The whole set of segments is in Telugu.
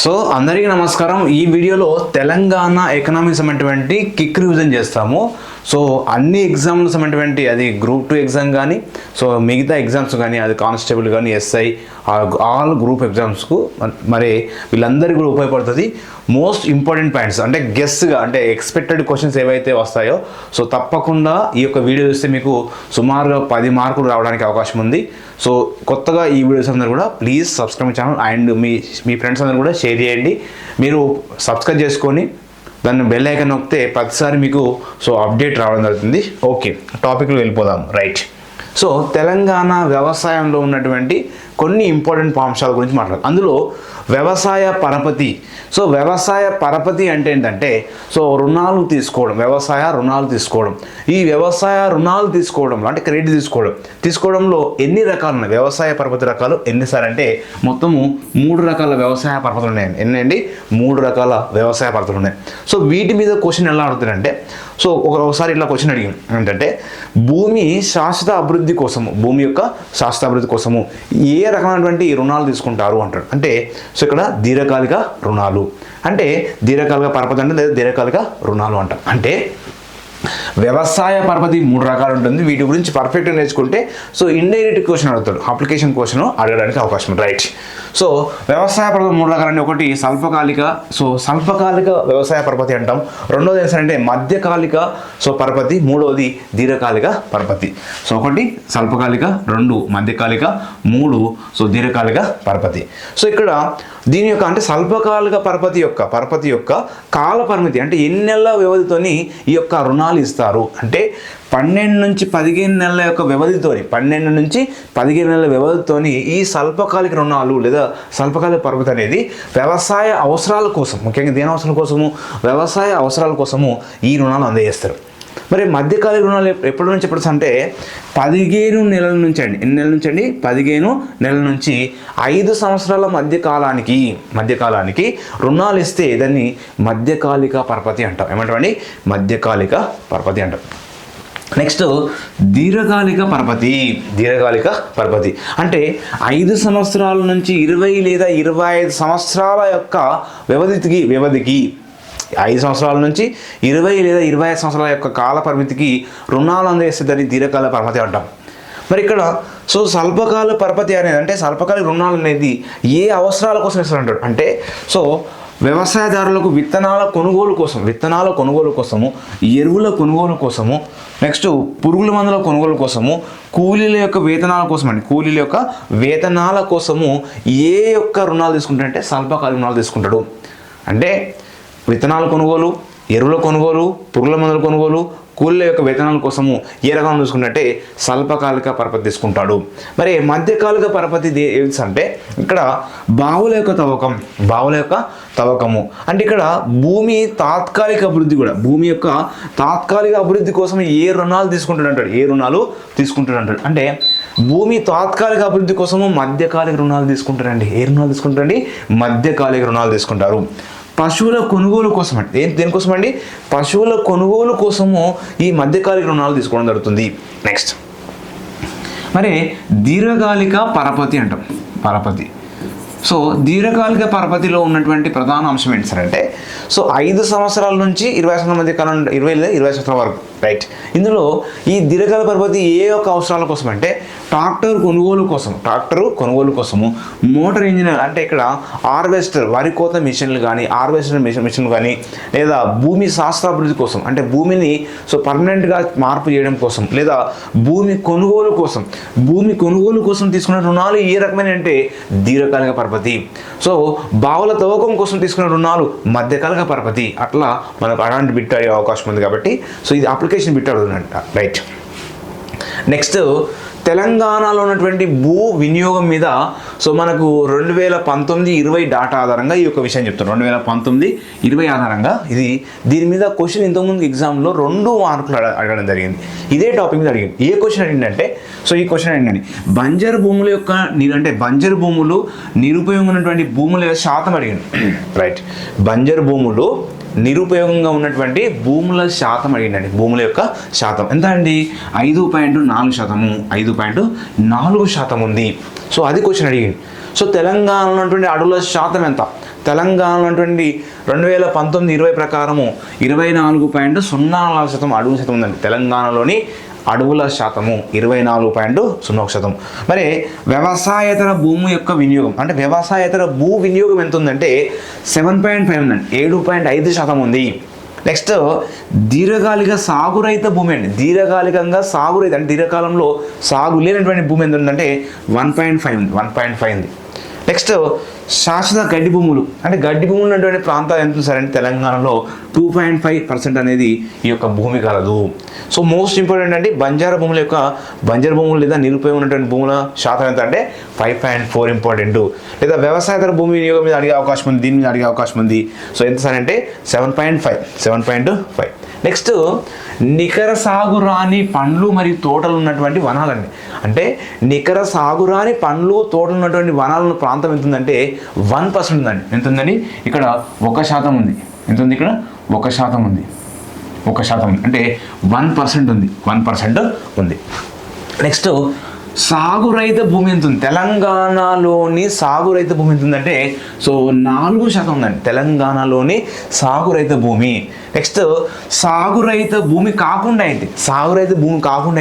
సో అందరికీ నమస్కారం. ఈ వీడియోలో తెలంగాణ ఎకనామిక్స్ సంబంధించినటువంటి క్విక్ రివిజన్ చేస్తాము. సో అన్ని ఎగ్జామ్లు సంబంధించినటువంటి అది గ్రూప్ 2 ఎగ్జామ్ కానీ, సో మిగతా ఎగ్జామ్స్ కానీ, అది కానిస్టేబుల్ కానీ, ఎస్ఐ, ఆల్ గ్రూప్ ఎగ్జామ్స్కు మరి వీళ్ళందరికీ కూడా ఉపయోగపడుతుంది. మోస్ట్ ఇంపార్టెంట్ పాయింట్స్ అంటే గెస్ట్గా అంటే ఎక్స్పెక్టెడ్ క్వశ్చన్స్ ఏవైతే వస్తాయో సో తప్పకుండా ఈ యొక్క వీడియో చూస్తే మీకు సుమారుగా 10 మార్కులు రావడానికి అవకాశం ఉంది. సో కొత్తగా ఈ వీడియోస్ అందరూ కూడా please subscribe channel and me friends అందరూ కూడా షేర్ చేయండి. మీరు సబ్స్క్రైబ్ చేసుకొని దాన్ని బెల్ ఐకాన్ నొక్కితే ప్రతిసారి మీకు సో అప్డేట్ రావడం జరుగుతుంది. ఓకే, టాపిక్లో వెళ్ళిపోదాం. రైట్. సో తెలంగాణ వ్యవసాయంలో ఉన్నటువంటి కొన్ని ఇంపార్టెంట్ అంశాల గురించి మాట్లాడదాం. అందులో వ్యవసాయ పరపతి. సో వ్యవసాయ పరపతి అంటే ఏంటంటే సో రుణాలు తీసుకోవడం, వ్యవసాయ రుణాలు తీసుకోవడం. ఈ వ్యవసాయ రుణాలు తీసుకోవడంలో అంటే క్రెడిట్ తీసుకోవడంలో ఎన్ని రకాలు ఉన్నాయి, వ్యవసాయ పరపతి రకాలు ఎన్నిసార్లు అంటే మొత్తము 3 రకాల వ్యవసాయ పరపతులు ఉన్నాయండి. ఎన్నండి? 3 రకాల వ్యవసాయ పరపతులు ఉన్నాయి. సో వీటి మీద క్వశ్చన్ ఎలా అడుగుతారంటే సో ఒకసారి ఇట్లా క్వశ్చన్ అడిగాను ఏంటంటే భూమి శాశ్వత అభివృద్ధి కోసము, భూమి యొక్క శాశ్వత అభివృద్ధి కోసము ఏ రకమైనటువంటి రుణాలు తీసుకుంటారు అంటారు. అంటే సో ఇక్కడ దీర్ఘకాలిక రుణాలు అంటే దీర్ఘకాలిక పరపతి అంటే లేదా దీర్ఘకాలిక రుణాలు అంటాం. అంటే వ్యవసాయ పరపతి 3 రకాలు ఉంటుంది. వీటి గురించి పర్ఫెక్ట్గా నేర్చుకుంటే సో ఇండైరెక్ట్ క్వశ్చన్ అడుగుతాడు, అప్లికేషన్ క్వశ్చన్ అడగడానికి అవకాశం ఉంది. రైట్. సో వ్యవసాయ పరపతి 3 రకాలంటే ఒకటి స్వల్పకాలిక, సో స్వల్పకాలిక వ్యవసాయ పరపతి అంటాం. రెండోది ఏంటంటే మధ్యకాలిక సో పరపతి, మూడవది దీర్ఘకాలిక పరపతి. సో ఒకటి స్వల్పకాలిక, 2 మధ్యకాలిక, 3 సో దీర్ఘకాలిక పరపతి. సో ఇక్కడ దీని యొక్క అంటే స్వల్పకాలిక పరపతి యొక్క కాల పరిమితి అంటే ఎన్ని నెలల వ్యవధితోని ఈ యొక్క రుణాలు ఇస్తారు అంటే 12 నుంచి 15 నెలల యొక్క వ్యవధితోని 12 నుంచి 15 నెలల వ్యవధితోని ఈ స్వల్పకాలిక రుణాలు లేదా స్వల్పకాలిక పరపతి అనేది వ్యవసాయ అవసరాల కోసం, ముఖ్యంగా దేని అవసరాల కోసము, వ్యవసాయ అవసరాల కోసము ఈ రుణాలు అందజేస్తారు. మరి మధ్యకాలిక రుణాలు ఎప్పటి నుంచి ఎప్పుడు అంటే 15 నెలల నుంచి అండి. ఎన్ని నెలల నుంచి అండి? 15 నెలల నుంచి 5 సంవత్సరాల మధ్యకాలానికి రుణాలు ఇస్తే దాన్ని మధ్యకాలిక పరపతి అంటాం. ఏమంటామండి? మధ్యకాలిక పరపతి అంటాం. నెక్స్ట్ దీర్ఘకాలిక పరపతి అంటే 5 సంవత్సరాల నుంచి 20 లేదా 25 సంవత్సరాల యొక్క వ్యవధికి 5 సంవత్సరాల నుంచి 20 లేదా 25 సంవత్సరాల యొక్క కాల పరిమితికి రుణాలు అందజేస్తే దాన్ని దీర్ఘకాల పరపతి అంటాం. మరి ఇక్కడ సో స్వల్పకాల పరపతి అనేది అంటే స్వల్పకాలిక రుణాలు అనేది ఏ అవసరాల కోసం ఇస్తారంటాడు అంటే సో వ్యవసాయదారులకు విత్తనాల కొనుగోలు కోసము, ఎరువుల కొనుగోలు కోసము, నెక్స్ట్ పురుగుల మందుల కొనుగోలు కోసము, కూలీల యొక్క వేతనాల కోసము ఏ యొక్క రుణాలు తీసుకుంటాడంటే స్వల్పకాలిక రుణాలు తీసుకుంటాడు. అంటే విత్తనాల కొనుగోలు, ఎరువుల కొనుగోలు, పురుగుల మందుల కొనుగోలు, కూలీల యొక్క వేతనాల కోసము ఏ రకం చూసుకుంటే స్వల్పకాలిక పరపతి తీసుకుంటాడు. మరి మధ్యకాలిక పరపతి అంటే ఇక్కడ బావుల యొక్క తవ్వకము అంటే ఇక్కడ భూమి యొక్క తాత్కాలిక అభివృద్ధి కోసం ఏ రుణాలు తీసుకుంటాడు అంటే భూమి తాత్కాలిక అభివృద్ధి కోసము మధ్యకాలిక రుణాలు తీసుకుంటారండి. ఏ రుణాలు తీసుకుంటారండి? మధ్యకాలిక రుణాలు తీసుకుంటారు. పశువుల కొనుగోలు కోసం అంటే దేనికోసం అండి? పశువుల కొనుగోలు కోసము ఈ మధ్యకాలిక రుణాలు తీసుకోవడం జరుగుతుంది. నెక్స్ట్ మరి దీర్ఘకాలిక పరపతి అంటాం. సో దీర్ఘకాలిక పరపతిలో ఉన్నటువంటి ప్రధాన అంశం ఏంటి సార్ అంటే సో 5 సంవత్సరాల నుంచి 20 సంవత్సరాల మధ్య కాలం, 20 లేదా 25 సంవత్సరాల వరకు. రైట్. ఇందులో ఈ దీర్ఘకాలిక పరపతి ఏ యొక్క అవసరాల కోసం అంటే ట్రాక్టర్ కొనుగోలు కోసము, మోటార్ ఇంజిన్ అంటే ఇక్కడ హార్వెస్టర్ వరి కోత మిషన్లు కానీ, మిషన్లు కానీ, లేదా భూమి శాస్త్రాభివృద్ధి కోసం అంటే భూమిని సో పర్మనెంట్గా మార్పు చేయడం కోసం, లేదా భూమి కొనుగోలు కోసం తీసుకున్న రుణాలు ఏ రకమైన అంటే దీర్ఘకాలిక పరపతి. సో బావుల తవ్వకం కోసం తీసుకున్న రుణాలు మధ్యకాలిక పరపతి. అట్లా మనకు అలాంటి బిట్ అయ్యే అవకాశం ఉంది కాబట్టి సో ఇది అప్లికేషన్ బిట్ అడుగుతుందంట. రైట్. నెక్స్ట్ తెలంగాణలో ఉన్నటువంటి భూ వినియోగం మీద సో మనకు 2019-20 డాటా ఆధారంగా ఈ యొక్క విషయం చెప్తాను. 2019-20 ఆధారంగా దీని మీద క్వశ్చన్ ఇంతకుముందు ఎగ్జామ్లో 2 మార్కులు అడగడం జరిగింది. ఇదే టాపిక్ మీద అడిగింది. ఏ క్వశ్చన్ అడిగిందంటే సో ఈ క్వశ్చన్ అడిగిందండి బంజరు భూములు నిరుపయోగంగా ఉన్నటువంటి భూముల శాతం అడిగింది. రైట్. బంజరు భూములు నిరుపయోగంగా ఉన్నటువంటి భూముల శాతం అడిగిందండి. భూముల యొక్క శాతం ఎంత అండి? 5.4%. 5.4% ఉంది. సో అది క్వశ్చన్ అడిగింది. సో తెలంగాణలో ఉన్నటువంటి అడవుల శాతం ఎంత? తెలంగాణలో ఉన్నటువంటి 2019-20 ప్రకారము 24.04% అడవుల శాతం ఉందండి. తెలంగాణలోని అడవుల శాతము 24.01%. మరి వ్యవసాయేతర భూమి యొక్క వినియోగం అంటే వ్యవసాయేతర భూ వినియోగం ఎంత ఉందంటే 7.5 ఉందండి, 7.5% ఉంది. నెక్స్ట్ దీర్ఘకాలిక సాగురహిత భూమి అండి. దీర్ఘకాలికంగా సాగురహిత అంటే దీర్ఘకాలంలో సాగు లేనటువంటి భూమి ఎంత ఉందంటే 1.5 ఉంది, 1.5 ఉంది. నెక్స్ట్ శాశ్వత గడ్డి భూములు అంటే గడ్డి భూములు ఉన్నటువంటి ప్రాంతాలు ఎంత ఉంది సార్ అంటే తెలంగాణలో 2.5% అనేది ఈ యొక్క భూమి కలదు. సో మోస్ట్ ఇంపార్టెంట్ అంటే బంజారా భూములు లేదా నిరుపయోగం ఉన్నటువంటి భూముల శాతం ఎంత అంటే 5.4 ఇంపార్టెంట్. లేదా వ్యవసాయేతర భూమి వినియోగం మీద అడిగే అవకాశం ఉంది, దీని మీద అడిగే అవకాశం ఉంది. సో ఎంత సార్ అంటే 7.5. నెక్స్ట్ నికర సాగు రాని పండ్లు మరియు తోటలు ఉన్నటువంటి వనాలండి. అంటే నికర సాగు రాని పండ్లు తోటలు ఉన్నటువంటి వనాల ప్రాంతం ఎంత ఉందంటే 1% ఉందండి. ఎంత ఉందండి? ఇక్కడ 1% ఉంది. ఎంత ఉంది? ఇక్కడ 1% ఉంది. 1% ఉంది అంటే 1% ఉంది, 1% ఉంది. నెక్స్ట్ సాగురహిత భూమి ఎంత ఉంది? తెలంగాణలోని సాగురహిత భూమి ఎంత ఉందంటే సో 4% ఉందండి తెలంగాణలోని సాగురహిత భూమి. నెక్స్ట్ సాగురహిత భూమి కాకుండా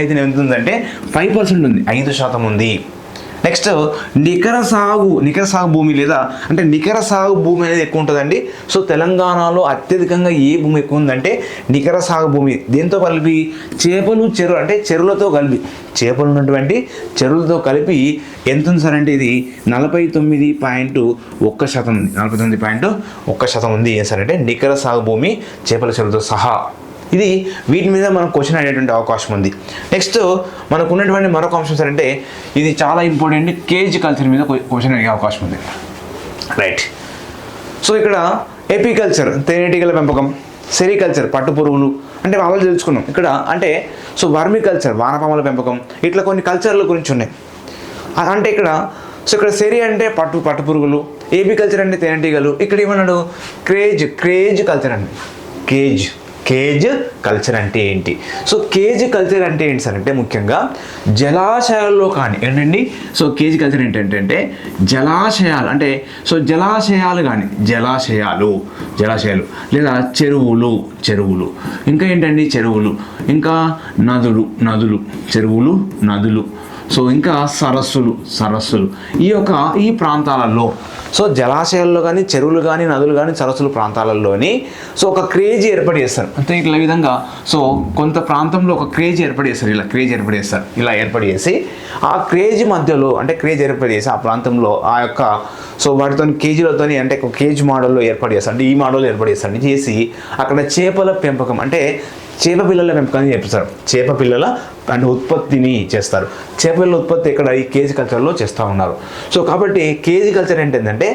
అయితే ఎంత ఉందంటే 5% ఉంది, 5% ఉంది. నెక్స్ట్ నికర సాగు భూమి లేదా అంటే నికర సాగు భూమి అనేది ఎక్కువ ఉంటుందండి. సో తెలంగాణలో అత్యధికంగా ఏ భూమి ఎక్కువ ఉందంటే నికర సాగు భూమి. దీంతో కలిపి చెరువులు అంటే చెరువులతో కలిపి ఉన్నటువంటి చెరువులతో కలిపి ఎంత ఉంది సార్ అంటే ఇది 49.1% ఉంది, 49.1% ఉంది. ఏం సార్ అంటే నికర సాగు భూమి చేపల చెరువులతో సహా. ఇది వీటి మీద మనం క్వశ్చన్ అయ్యేటువంటి అవకాశం ఉంది. నెక్స్ట్ మనకు ఉన్నటువంటి మరొక అంశం సార్ అంటే ఇది చాలా ఇంపార్టెంట్, కేజ్ కల్చర్ మీద క్వశ్చన్ అయ్యే అవకాశం ఉంది. రైట్. సో ఇక్కడ ఎపికల్చర్ తేనెటీగల పెంపకం, సెరికల్చర్ పట్టు పురుగులు అంటే వాళ్ళు తెలుసుకున్నాం. ఇక్కడ అంటే సో వర్మి కల్చర్ వానపాముల పెంపకం, ఇట్లా కొన్ని కల్చర్ల గురించి ఉన్నాయి. అంటే ఇక్కడ సో ఇక్కడ సెరి అంటే పట్టు పురుగులు, ఏపీ కల్చర్ అంటే తేనెటీగలు. ఇక్కడ ఏమన్నాడు? క్రేజ్ కల్చర్ అండి. కేజ్ కల్చర్ అంటే ఏంటి? సో కేజ్ కల్చర్ అంటే ఏంటి సార్ అంటే ముఖ్యంగా జలాశయాల్లో కానీ ఏంటండి సో కేజ్ కల్చర్ ఏంటంటే జలాశయాలు అంటే సో జలాశయాలు కానీ జలాశయాలు లేదా చెరువులు ఇంకా ఏంటండి చెరువులు, ఇంకా నదులు సో ఇంకా సరస్సులు ఈ ప్రాంతాలలో సో జలాశయాల్లో కానీ చెరువులు కానీ నదులు కానీ సరస్సులు ప్రాంతాలలోని సో ఒక క్రేజ్ ఏర్పాటు చేస్తారు. అంటే ఇట్లా విధంగా సో కొంత ప్రాంతంలో ఒక క్రేజ్ ఏర్పాటు చేస్తారు, ఇలా ఏర్పాటు చేసి ఆ క్రేజ్ మధ్యలో అంటే క్రేజ్ ఏర్పాటు చేసి ఆ ప్రాంతంలో ఆ యొక్క సో వాటితో కేజీలతో అంటే ఒక కేజ్ మోడల్లో ఏర్పాటు చేస్తారు. అంటే ఈ మోడల్ ఏర్పాటు చేసి అక్కడ చేపల పెంపకం అంటే చేప పిల్లల పెంపకాన్ని చేపిస్తారు. చేప పిల్లల అంటే ఉత్పత్తిని చేస్తారు. చేప పిల్లల ఉత్పత్తి ఇక్కడ ఈ కేజీ కల్చర్లో చేస్తూ ఉన్నారు. సో కాబట్టి కేజీ కల్చర్ ఏంటంటే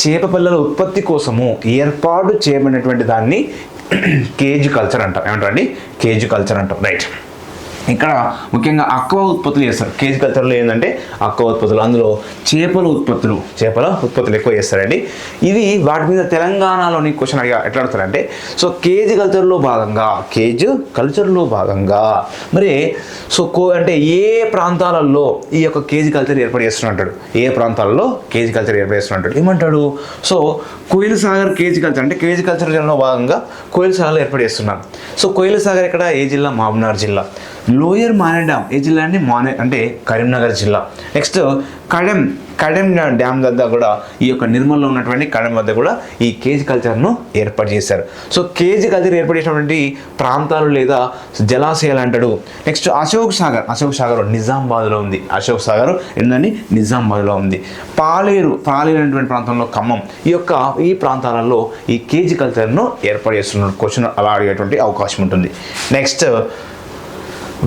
చేప పిల్లల ఉత్పత్తి కోసము ఏర్పాటు చేయబడినటువంటి దాన్ని కేజీ కల్చర్ అంటాం. ఏమంటారండి? కేజీ కల్చర్ అంటాం. రైట్. ఇక్కడ ముఖ్యంగా అక్వా ఉత్పత్తులు చేస్తారు. కేజీ కల్చర్లో ఏంటంటే అక్వా ఉత్పత్తులు, అందులో చేపల ఉత్పత్తులు ఎక్కువ చేస్తారండి. ఇది వాటి మీద తెలంగాణలోని క్వశ్చన్ ఎట్లా అడుగుతారంటే సో కేజ్ కల్చర్లో భాగంగా మరి సో అంటే ఏ ప్రాంతాలలో ఈ యొక్క కేజీ కల్చర్ ఏర్పాటు చేస్తున్నట్టాడు, ఏ ప్రాంతాలలో కేజీ కల్చర్ ఏర్పాటు చేస్తున్నట్టాడు ఏమంటాడు? So Koil Sagar KG culture అంటే కేజీ కల్చర్లో భాగంగా కోయిల్ సాగర్లో ఏర్పాటు చేస్తున్నారు. సో కోయిల్ సాగర్ ఇక్కడ ఏ జిల్లా? మహబూబ్నగర్ జిల్లా. లోయర్ మానే డ్యామ్ ఏ జిల్లా అండి? అంటే కరీంనగర్ జిల్లా. నెక్స్ట్ కడెం డ్యామ్ వద్ద కూడా ఈ యొక్క నిర్మల్లో ఉన్నటువంటి కడెం వద్ద కూడా ఈ కేజ్ కల్చర్ను ఏర్పాటు చేశారు. సో కేజ్ కల్చర్ ఏర్పాటు చేసినటువంటి ప్రాంతాలు లేదా జలాశయాలు అంటాడు. నెక్స్ట్ అశోక్ సాగర్ నిజామాబాద్లో ఉంది. అశోక్ సాగర్ ఏంటండి? నిజామాబాద్లో ఉంది. పాలేరు అనేటువంటి ప్రాంతంలో ఖమ్మం. ఈ ప్రాంతాలలో ఈ కేజ్ కల్చర్ను ఏర్పాటు చేస్తున్న క్వశ్చన్ అలా అడిగేటువంటి అవకాశం ఉంటుంది. నెక్స్ట్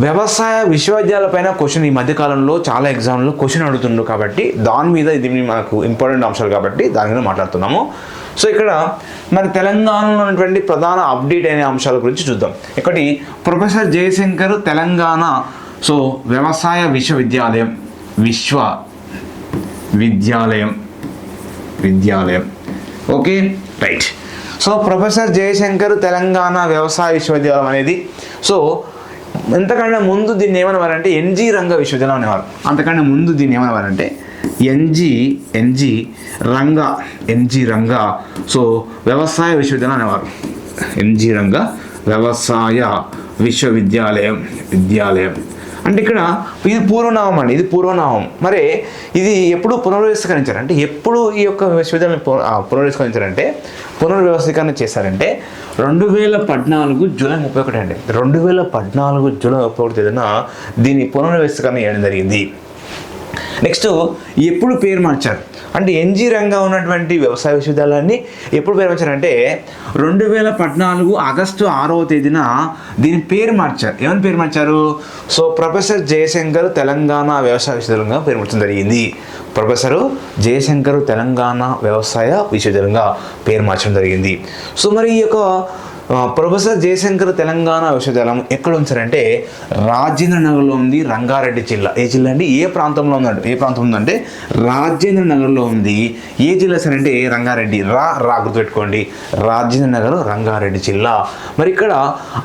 వ్యవసాయ విశ్వవిద్యాలయాల పైన క్వశ్చన్ ఈ మధ్యకాలంలో చాలా ఎగ్జామ్లో క్వశ్చన్ అడుగుతుండ్రు కాబట్టి దాని మీద ఇది మనకు ఇంపార్టెంట్ అంశాలు కాబట్టి దాని మీద మాట్లాడుతున్నాము. సో ఇక్కడ మరి తెలంగాణలో ఉన్నటువంటి ప్రధాన అప్డేట్ అయిన అంశాల గురించి చూద్దాం. ఒకటి ప్రొఫెసర్ జయశంకర్ తెలంగాణ సో వ్యవసాయ విశ్వవిద్యాలయం okay right. So professor Jayashankar Telangana వ్యవసాయ విశ్వవిద్యాలయం అనేది సో ఎంతకన్నా ముందు దీన్ని ఏమనేవారంటే ఎన్జీ రంగ విశ్వవిద్యాలయం అనేవారు. అంతకన్నా ముందు దీన్ని ఏమనేవారంటే ఎన్జి రంగా సో వ్యవసాయ విశ్వవిద్యాలయం అనేవారు. ఎన్జి రంగా వ్యవసాయ విశ్వవిద్యాలయం అంటే ఇక్కడ ఇది పూర్వనామం అండి, ఇది పూర్వనామం. మరి ఇది ఎప్పుడు పునర్వ్యవస్థీకరించారు అంటే ఎప్పుడు ఈ యొక్క విశ్వవిద్యాలయం పునర్వ్యవస్థీకరించారంటే పునర్వ్యవస్థీకరణ చేశారంటే 2014 జూలై 31 అండి. 2014 జూలై 31 తేదీన దీని పునర్వ్యవస్థీకరణ చేయడం జరిగింది. నెక్స్ట్ ఎప్పుడు పేరు మార్చారు అంటే ఎన్జి రంగా ఉన్నటువంటి వ్యవసాయ విశ్వవిద్యాలయాన్ని ఎప్పుడు పేరు మార్చారంటే 2014 ఆగస్టు 6వ తేదీన దీని పేరు మార్చారు. ఏమని పేరు మార్చారు? సో ప్రొఫెసర్ జయశంకర్ తెలంగాణ వ్యవసాయ విశ్వవిద్యాలయంగా పేరు మార్చడం జరిగింది. ప్రొఫెసర్ జయశంకర్ తెలంగాణ వ్యవసాయ విశ్వవిద్యాలయంగా పేరు మార్చడం జరిగింది. సో మరి ఈ యొక్క ప్రొఫెసర్ జయశంకర్ తెలంగాణ విశ్వవిద్యాలయం ఎక్కడ ఉంచారంటే రాజేంద్ర నగర్లో ఉంది, రంగారెడ్డి జిల్లా. ఏ జిల్లా అండి? ఏ ప్రాంతంలో ఉందంటే రాజేంద్ర నగర్లో ఉంది. ఏ జిల్లా సార్ అంటే రంగారెడ్డి. రా గుర్తుపెట్టుకోండి, రాజేంద్ర నగర్ రంగారెడ్డి జిల్లా. మరి ఇక్కడ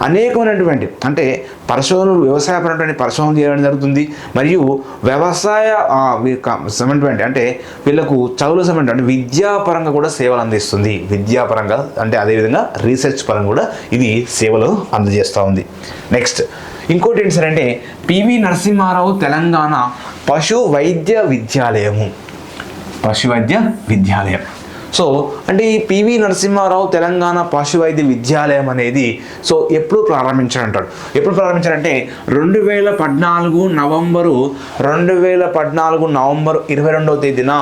అనేకమైనటువంటి అంటే పరిశోధనలు వ్యవసాయపరమైనటువంటి పరిశోధనలు చేయడం జరుగుతుంది. మరియు వ్యవసాయ సంబంధించిన అంటే వీళ్ళకు చదువుల సంబంధించిన అంటే విద్యాపరంగా కూడా సేవలు అందిస్తుంది. విద్యాపరంగా అంటే అదేవిధంగా రీసెర్చ్ పరంగా కూడా ఇది సేవలు అందజేస్తూ ఉంది. నెక్స్ట్ ఇంకోటి ఏంటి సార్ అంటే పివి నరసింహారావు తెలంగాణ పశు వైద్య విద్యాలయం. సో అంటే ఈ పివి నరసింహారావు తెలంగాణ పశు వైద్య విద్యాలయం అనేది సో ఎప్పుడు ప్రారంభించారంటే 2014 నవంబర్ 22వ తేదీన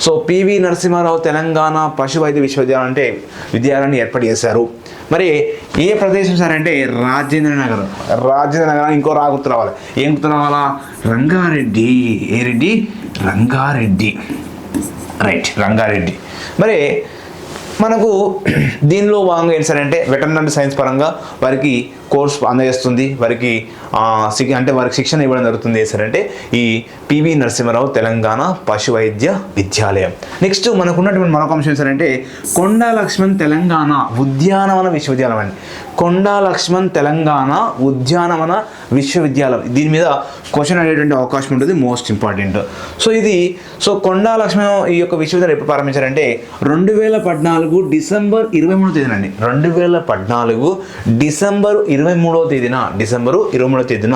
సో పివి నరసింహారావు తెలంగాణ పశు వైద్య విద్యాలయాన్ని ఏర్పాటు చేశారు. మరి ఏ ప్రదేశం సార్ అంటే రాజేంద్ర నగర్. ఇంకో గుర్తు రావాలి. ఏం గుర్తు రావాలా? రంగారెడ్డి. ఏ రెడ్డి? రంగారెడ్డి. రైట్, రంగారెడ్డి. మరి మనకు దీనిలో భాగంగా ఏంటి సార్ అంటే వెటర్నరీ సైన్స్ పరంగా వారికి కోర్స్ అందజేస్తుంది. వారికి శిక్షణ ఇవ్వడం జరుగుతుంది. సార్ అంటే ఈ పివి నరసింహారావు తెలంగాణ పశు వైద్య విద్యాలయం. నెక్స్ట్ మనకు ఉన్నటువంటి మరొక అంశం సార్ అంటే కొండా లక్ష్మణ్ తెలంగాణ ఉద్యానవన విశ్వవిద్యాలయం అండి. కొండా లక్ష్మణ్ తెలంగాణ ఉద్యానవన విశ్వవిద్యాలయం. దీని మీద క్వశ్చన్ అడిగేటువంటి అవకాశం ఉంటుంది, మోస్ట్ ఇంపార్టెంట్. సో కొండా లక్ష్మణ్ ఈ యొక్క విశ్వవిద్యాలయం ఎప్పుడు ప్రారంభించారంటే 2014 డిసెంబర్ 23వ తేదీన అండి. 2014 డిసెంబర్ 23వ తేదీన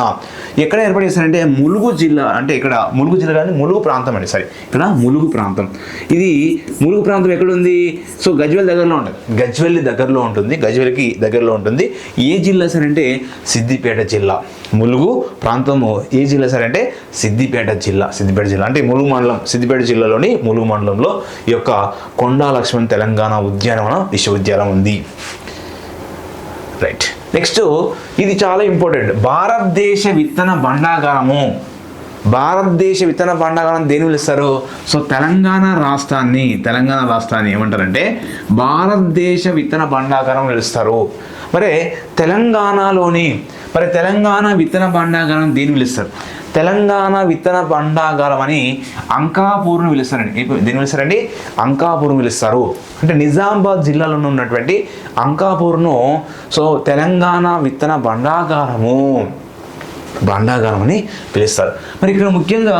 ఎక్కడ ఏర్పాటు చేశారంటే ములుగు జిల్లా. అంటే ఇక్కడ ములుగు జిల్లా కానీ ములుగు ప్రాంతం అండి. ఇక్కడ ములుగు ప్రాంతం. ఇది ములుగు ప్రాంతం ఎక్కడ ఉంది? సో గజ్వేల్ దగ్గరలో ఉంటుంది. గజ్వేల్కి దగ్గరలో ఉంటుంది. ఏ జిల్లా సార్ అంటే సిద్దిపేట జిల్లా. ములుగు ప్రాంతము ఏ జిల్లా సార్ అంటే సిద్దిపేట జిల్లా అంటే ములుగు మండలం, సిద్దిపేట జిల్లాలోని ములుగు మండలంలో ఈ యొక్క కొండా లక్ష్మణ్ తెలంగాణ ఉద్యానవన విశ్వవిద్యాలయం ఉంది. రైట్. నెక్స్ట్ ఇది చాలా ఇంపార్టెంట్. భారతదేశ విత్తన భండాగారము దేని పిలుస్తారు? సో తెలంగాణ రాష్ట్రాన్ని ఏమంటారంటే భారతదేశ విత్తన భండాగారం పిలుస్తారు. మరి తెలంగాణ విత్తన భండాగారం దేని పిలుస్తారు? తెలంగాణ విత్తన భండాగారం అని అంకాపూర్ను పిలుస్తారండి. దీన్ని పిలుస్తారండి అంకాపూర్ను పిలుస్తారు. అంటే నిజామాబాద్ జిల్లాలో ఉన్నటువంటి అంకాపూర్ను సో తెలంగాణ విత్తన భండాగారం అని పిలుస్తారు. మరి ఇక్కడ ముఖ్యంగా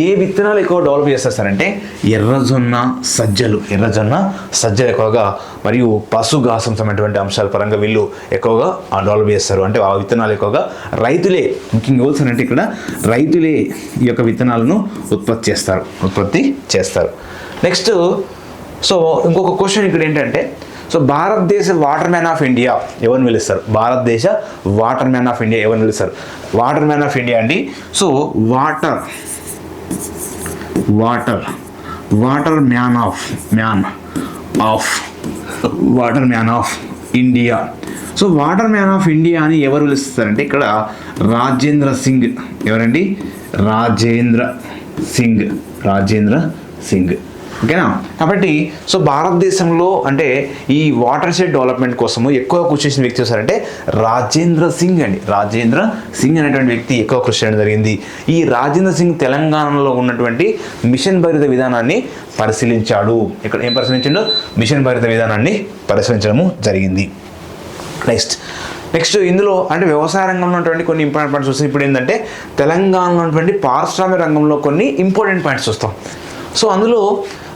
ఏ విత్తనాలు ఎక్కువ డెవలప్ చేస్తారంటే ఎర్రజొన్న సజ్జలు ఎక్కువగా మరియు పశుగ్రాసం సంబంధించినటువంటి అంశాల పరంగా వీళ్ళు ఎక్కువగా డెవలప్ చేస్తారు. అంటే ఆ విత్తనాలు ఎక్కువగా రైతులే ముఖ్యంగా ఎవరుసారంటే ఇక్కడ రైతులే ఈ యొక్క విత్తనాలను ఉత్పత్తి చేస్తారు. నెక్స్ట్ సో ఇంకొక క్వశ్చన్ ఇక్కడ ఏంటంటే సో భారతదేశ వాటర్ మ్యాన్ ఆఫ్ ఇండియా ఎవరిని పిలుస్తారు? వాటర్ మ్యాన్ ఆఫ్ ఇండియా అండి. So water man of India. So water man of India అని ఎవరు పిలుస్తారంటే ఇక్కడ రాజేంద్ర సింగ్. ఎవరండి? రాజేంద్ర సింగ్. ఓకేనా? కాబట్టి సో భారతదేశంలో అంటే ఈ వాటర్ షెడ్ డెవలప్మెంట్ కోసము ఎక్కువ కృషి చేసిన వ్యక్తి వస్తారంటే రాజేంద్ర సింగ్ అనేటువంటి వ్యక్తి ఎక్కువ కృషి చేయడం జరిగింది. ఈ రాజేంద్ర సింగ్ తెలంగాణలో ఉన్నటువంటి మిషన్ భరిత విధానాన్ని పరిశీలించాడు. ఇక్కడ ఏం పరిశీలించాడు? మిషన్ భరిత విధానాన్ని పరిశీలించడము జరిగింది. నెక్స్ట్ ఇందులో అంటే వ్యవసాయ రంగంలో ఉన్నటువంటి కొన్ని ఇంపార్టెంట్ పాయింట్స్ వస్తాయి. ఇప్పుడు ఏంటంటే తెలంగాణలో ఉన్నటువంటి పారిశ్రామిక రంగంలో కొన్ని ఇంపార్టెంట్ పాయింట్స్ వస్తాం. సో అందులో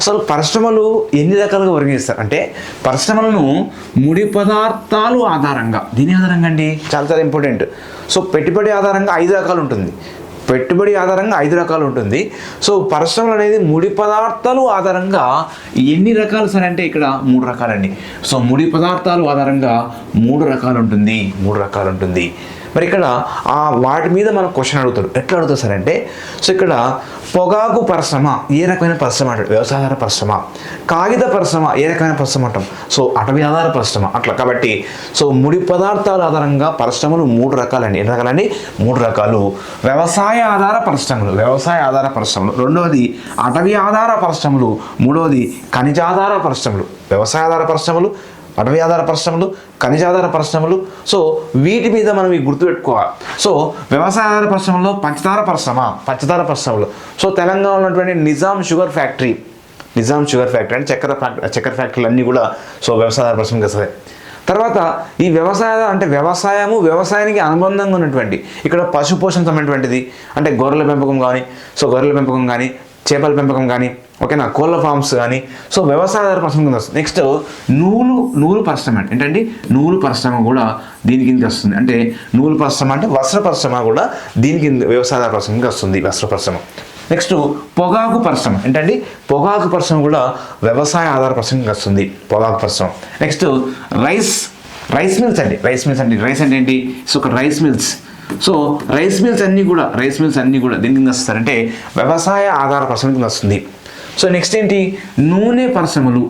అసలు పరిశ్రమలు ఎన్ని రకాలుగా వర్గీస్తారు అంటే పరిశ్రమలను ముడి పదార్థాలు ఆధారంగా దీని ఆధారంగా అండి చాలా చాలా ఇంపార్టెంట్. సో పెట్టుబడి ఆధారంగా 5 రకాలు ఉంటుంది. పెట్టుబడి ఆధారంగా 5 రకాలు ఉంటుంది. సో పరిశ్రమలు అనేది ముడి పదార్థాలు ఆధారంగా ఎన్ని రకాలు సార్ అంటే ఇక్కడ 3 రకాలండి. సో ముడి పదార్థాలు ఆధారంగా 3 రకాలు ఉంటుంది. మరి ఇక్కడ వాటి మీద మనం క్వశ్చన్ అడుగుతాడు. ఎట్లా అడుగుతారు సార్ అంటే సో ఇక్కడ పొగాకు పరిశ్రమ ఏ రకమైన పరిశ్రమ అంటాడు, వ్యవసాయాధార పరిశ్రమ. కాగిత పరిశ్రమ ఏ రకమైన పరిశ్రమ అంటాం, సో అటవీ ఆధార పరిశ్రమ. అట్లా కాబట్టి సో ముడి పదార్థాల ఆధారంగా పరిశ్రమలు 3 రకాలండి. ఎన్ని రకాలండి? 3 రకాలు. వ్యవసాయ ఆధార పరిశ్రమలు, రెండవది అటవీ ఆధార పరిశ్రమలు, మూడవది ఖనిజాధార పరిశ్రమలు. వ్యవసాయ ఆధార పరిశ్రమలు, అటవీ ఆధార పరిశ్రమలు, ఖనిజాధార పరిశ్రమలు. సో వీటి మీద మనం గుర్తుపెట్టుకోవాలి. సో వ్యవసాయ ఆధార పరిశ్రమలో పంచదార పరిశ్రమలు. సో తెలంగాణలో ఉన్నటువంటి నిజాం షుగర్ ఫ్యాక్టరీ అంటే చక్కెర ఫ్యాక్టరీలు అన్నీ కూడా సో వ్యవసాయ ఆధార పరిశ్రమకి వస్తాయి. తర్వాత ఈ వ్యవసాయానికి అనుబంధంగా ఉన్నటువంటి ఇక్కడ పశు పోషణ సంబంధించినటువంటిది అంటే గొర్రెల పెంపకం కానీ చేపల పెంపకం కానీ ఓకేనా, కోళ్ళ ఫార్మ్స్ కానీ సో వ్యవసాయ ఆధార పరిశ్రమ కింద వస్తుంది. నెక్స్ట్ నూలు పరిశ్రమ ఏంటంటే నూలు పరిశ్రమ కూడా దీని కింద వస్తుంది. అంటే నూలు పరిశ్రమ అంటే వస్త్ర పరిశ్రమ కూడా దీని కింద వ్యవసాయ ఆధార పరిశ్రమ కింద వస్తుంది, వస్త్ర పరిశ్రమ. నెక్స్ట్ పొగాకు పరిశ్రమ ఏంటండి, పొగాకు పరిశ్రమ కూడా వ్యవసాయ ఆధార పరిశ్రమ కింద వస్తుంది, పొగాకు పరిశ్రమ. నెక్స్ట్ రైస్ మిల్స్ అండి. రైస్ అంటే ఏంటి, సో ఒక రైస్ మిల్స్ అన్నీ కూడా దీని కింద వస్తారంటే వ్యవసాయ ఆధార పరిశ్రమ కింద వస్తుంది. సో నెక్స్ట్ ఏంటి, నూనె పరిశ్రమలు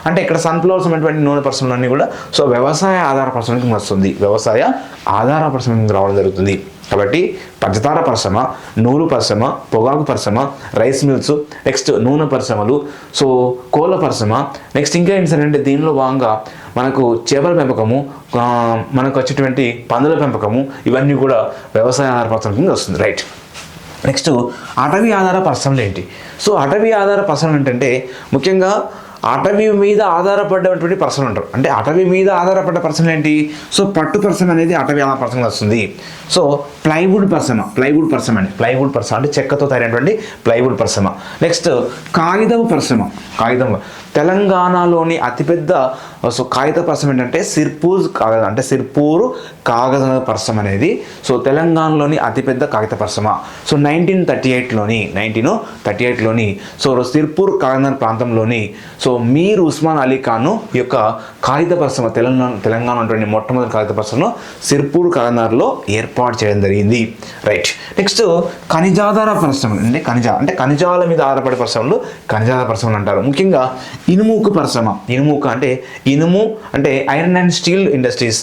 అంటే ఇక్కడ సన్ఫ్లవర్స్ ఉన్నటువంటి నూనె పరిశ్రమలు అన్నీ కూడా సో వ్యవసాయ ఆధార పరిశ్రమ కింద వస్తుంది, వ్యవసాయ ఆధార పరిశ్రమ కింద రావడం జరుగుతుంది. కాబట్టి పంచదార పరిశ్రమ, నూలు పరిశ్రమ, పొగాకు పరిశ్రమ, రైస్ మిల్స్, నెక్స్ట్ నూనె పరిశ్రమలు, సో కోళ్ళ పరిశ్రమ. నెక్స్ట్ ఇంకా ఏంటి సార్ అంటే దీనిలో భాగంగా మనకు చేపల పెంపకము, మనకు వచ్చేటువంటి పందుల పెంపకము, ఇవన్నీ కూడా వ్యవసాయ ఆధార పరిశ్రమ కింద వస్తుంది. రైట్. నెక్స్ట్ అటవీ ఆధార పరిశ్రమలు ఏంటి, సో అటవీ ఆధార పరిశ్రమలు ఏంటంటే ముఖ్యంగా అటవీ మీద ఆధారపడ్డటువంటి పరిశ్రమలు అంటారు. అంటే అటవీ మీద ఆధారపడ్డ పరిశ్రమలు ఏంటి, సో పట్టు పరిశ్రమ అనేది అటవీ ఆధార పరిశ్రమ వస్తుంది. సో ప్లైవుడ్ పరిశ్రమ అంటే చెక్కతో తయారైనటువంటి ప్లైవుడ్ పరిశ్రమ. నెక్స్ట్ కాగితం తెలంగాణలోని అతిపెద్ద సో కాగిత పరిశ్రమ ఏంటంటే సిర్పూరు కాగజ పరిశ్రమ అనేది సో తెలంగాణలోని అతిపెద్ద కాగిత పరిశ్రమ. సో 1938లోని సో సిర్పూర్ కాగజ ప్రాంతంలోని సో మీర్ ఉస్మాన్ అలీ ఖాన్ యొక్క కాగిత పరిశ్రమ తెలంగాణ ఉన్నటువంటి మొట్టమొదటి కాగిత పరిశ్రమలో సిర్పూర్ కాగజ్నగర్లో ఏర్పాటు చేయడం జరిగింది. రైట్. నెక్స్ట్ ఖనిజాధార పరిశ్రమలు అంటే ఖనిజాల మీద ఆధారపడే పరిశ్రమలు ఖనిజాధార పరిశ్రమలు అంటారు. ముఖ్యంగా ఇనుము అంటే iron and steel industries.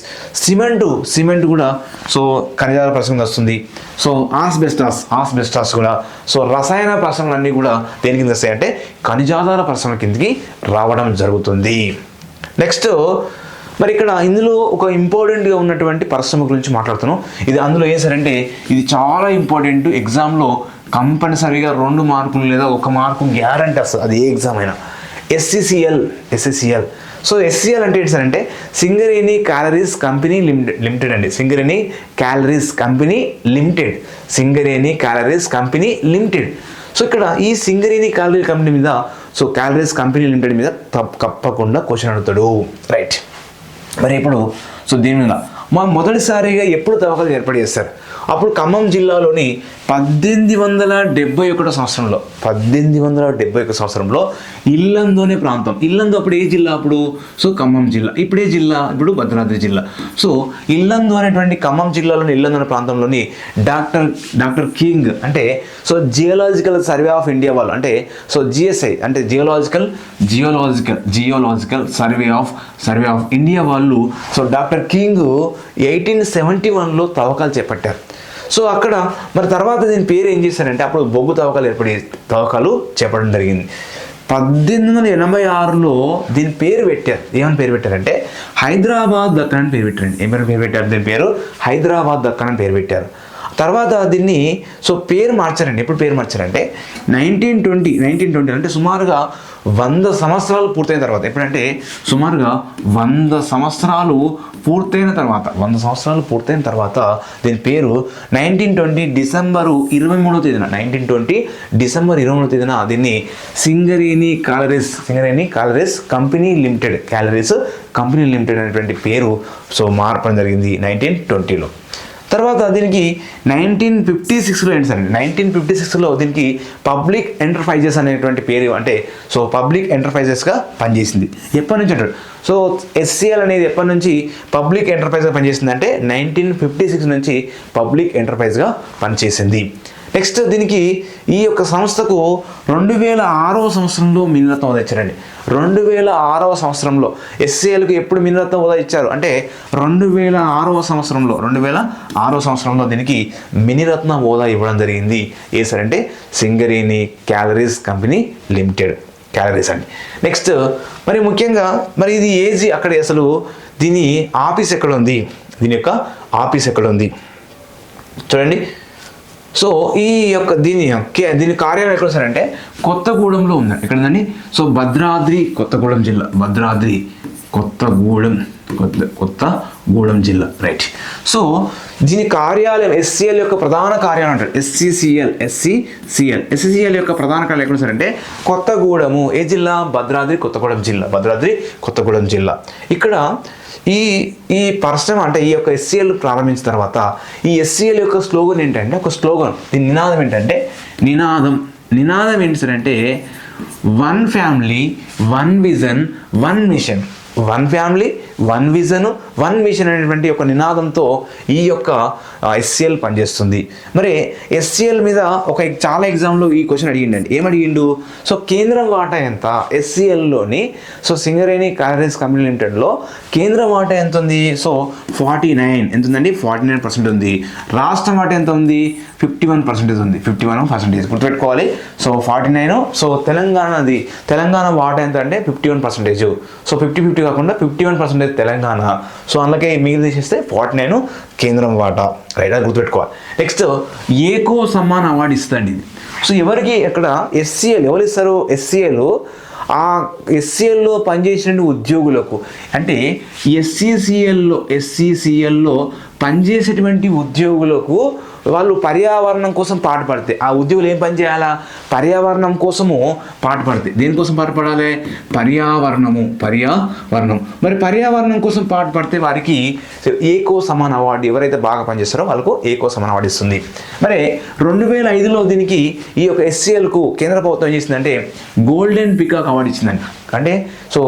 Cement కూడా సో ఖనిజాధార పరిశ్రమ వస్తుంది. సో ఆస్బెస్టాస్ కూడా సో రసాయన పరిశ్రమలన్నీ కూడా దేని కింద వస్తాయి అంటే ఖనిజాధార పరిశ్రమ కిందకి రావడం జరుగుతుంది. నెక్స్ట్ మరి ఇక్కడ ఇందులో ఒక ఇంపార్టెంట్గా ఉన్నటువంటి పరిశ్రమ గురించి మాట్లాడుతున్నాం. ఇది అందులో ఏం సార్ అంటే ఇది చాలా ఇంపార్టెంట్, ఎగ్జామ్లో కంపల్సరీగా 2 మార్కులు లేదా 1 మార్కు గ్యారంటీ వస్తుంది, అది ఏ ఎగ్జామ్ అయినా. SCCL. సో SCL అంటే ఏంటి సార్ అంటే సింగరేణి క్యాలరీస్ కంపెనీ లిమిటెడ్ అండి. Singareni calories company limited. So ఇక్కడ ఈ సింగరేణి క్యాలరీ కంపెనీ మీద సో క్యాలరీస్ కంపెనీ లిమిటెడ్ మీద తప్పకుండా క్వశ్చన్ అడుగుతాడు. రైట్. మరి ఇప్పుడు సో దీని మీద మొదటిసారిగా ఎప్పుడు తవ్వకాలు ఏర్పాటు చేస్తారు, అప్పుడు ఖమ్మం జిల్లాలోని 1871 సంవత్సరంలో ఇల్లందు ప్రాంతం. ఇల్లందు అప్పుడు ఏ జిల్లా, అప్పుడు సో ఖమ్మం జిల్లా. ఇప్పుడే జిల్లా, ఇప్పుడు భద్రాద్రి జిల్లా. సో ఇల్లందు అనేటువంటి ఖమ్మం జిల్లాలోని ఇల్లందు అనే ప్రాంతంలోని డాక్టర్ కింగ్ అంటే so geological survey of India వాళ్ళు అంటే సో GSI అంటే జియోలాజికల్ సర్వే ఆఫ్ ఇండియా వాళ్ళు సో డాక్టర్ కింగ్ 1871లో తవ్వకాలు చేపట్టారు. సో అక్కడ మరి తర్వాత దీని పేరు ఏం చేశారంటే అప్పుడు బొగ్గు తవ్వకాలు చేపట్టడం జరిగింది. 1886లో దీని పేరు పెట్టారు. ఏమని పేరు పెట్టారంటే హైదరాబాద్ దక్కన్ అని పేరు పెట్టారండి. ఏమైనా పేరు పెట్టారు, దీని పేరు హైదరాబాద్ దక్కన్ అని పేరు పెట్టారు. తర్వాత దీన్ని సో పేరు మార్చారండి. ఎప్పుడు పేరు మార్చారంటే 1920 అంటే సుమారుగా 100 సంవత్సరాలు పూర్తయిన తర్వాత. ఎప్పుడంటే సుమారుగా 100 సంవత్సరాలు పూర్తయిన తర్వాత దీని పేరు 1920 డిసెంబర్ 23వ తేదీన 1920 డిసెంబర్ 23వ తేదీన దీన్ని సింగరేణి కాలరీస్ కంపెనీ లిమిటెడ్ అనేటువంటి పేరు సో మార్పడం జరిగింది 1920లో. తర్వాత దీనికి 1956లో ఏంటి సార్ 1956లో దీనికి పబ్లిక్ ఎంటర్ప్రైజెస్ అనేటువంటి పేరు అంటే సో పబ్లిక్ ఎంటర్ప్రైజెస్గా పనిచేసింది. ఎప్పటి నుంచి అంటారు సో SCL అనేది ఎప్పటి నుంచి పబ్లిక్ ఎంటర్ప్రైజ్గా పనిచేసింది అంటే 1956 నుంచి పబ్లిక్ ఎంటర్ప్రైజ్గా పనిచేసింది. నెక్స్ట్ దీనికి ఈ యొక్క సంస్థకు 2006వ సంవత్సరంలో మినరత్న హోదా ఇచ్చారండి. 2006వ సంవత్సరంలో SCLకు ఎప్పుడు మినరత్న హోదా ఇచ్చారు అంటే 2006వ సంవత్సరంలో దీనికి మినరత్న హోదా ఇవ్వడం జరిగింది. ఏ సార్ అంటే Singareni calories company limited calories అండి. నెక్స్ట్ మరి ముఖ్యంగా మరి ఇది ఏజీ అక్కడ అసలు దీని ఆఫీస్ ఎక్కడ ఉంది, దీని యొక్క ఆఫీస్ ఎక్కడ ఉంది చూడండి. సో ఈ యొక్క దీని కార్యాలయం ఎక్కడ వస్తారంటే కొత్తగూడెంలో ఉందండి. ఎక్కడ ఉందండి సో భద్రాద్రి కొత్తగూడెం జిల్లా రైట్. సో దీని కార్యాలయం SCL యొక్క ప్రధాన కార్యాలయం అంటారు SCCL యొక్క ప్రధాన కార్యాలయం ఎక్కడ వస్తారంటే కొత్తగూడెము. ఏ జిల్లా భద్రాద్రి కొత్తగూడెం జిల్లా. ఇక్కడ ఈ పరిశ్రమ అంటే ఈ యొక్క SCL ప్రారంభించిన తర్వాత ఈ SCL యొక్క స్లోగన్ ఏంటంటే దీని నినాదం ఏంటంటే నినాదం ఏంటి సార్ అంటే 1 family 1 vision 1 mission 1 family 1 vision 1 mission అనేటువంటి ఒక నినాదంతో ఈ యొక్క SCL పనిచేస్తుంది. మరి SCL మీద చాలా ఎగ్జామ్లో ఈ క్వశ్చన్ అడిగిండండి. ఏమడిగిండు సో కేంద్రం వాటా ఎంత SCLలోని సో సింగరేణి క్యాలరీస్ కంపెనీ లిమిటెడ్లో కేంద్రం వాటా ఎంత ఉంది సో 49 ఎంత ఉందండి 49% ఉంది. రాష్ట్రం వాటా ఎంత ఉంది 51% ఉంది. 51% గుర్తుపెట్టుకోవాలి. సో 49 సో తెలంగాణ వాటా ఎంత అంటే 51%. సో 50-50 కాకుండా 51% తెలంగాణ. సో అందుకే మిగిలిన తీసేస్తే 49 కేంద్రం వాటా రైట్, అది గుర్తుపెట్టుకోవాలి. నెక్స్ట్ ఏకో సమ్మాన్ అవార్డు ఇస్తుందండి ఇది. సో ఎవరికి ఎక్కడ SCL ఎవరు ఇస్తారు SCL ఆ SCLలో పనిచేసిన ఉద్యోగులకు అంటే SCCLలో పనిచేసేటువంటి ఉద్యోగులకు వాళ్ళు పర్యావరణం కోసం పాటుపడితే ఆ ఉద్యోగులు ఏం పని చేయాలా పర్యావరణం కోసము పాటుపడితే దేనికోసం పాటుపడాలి పర్యావరణం మరి పర్యావరణం కోసం పాటుపడితే వారికి ఏకో సమాన్ అవార్డు ఎవరైతే బాగా పనిచేస్తారో వాళ్ళకు ఏకో సమాన్ అవార్డు ఇస్తుంది. మరి 2005లో దీనికి ఈ యొక్క SCLకు కేంద్ర ప్రభుత్వం ఏం చేసిందంటే గోల్డెన్ పికాక్ అవార్డు ఇచ్చిందండి. అంటే సో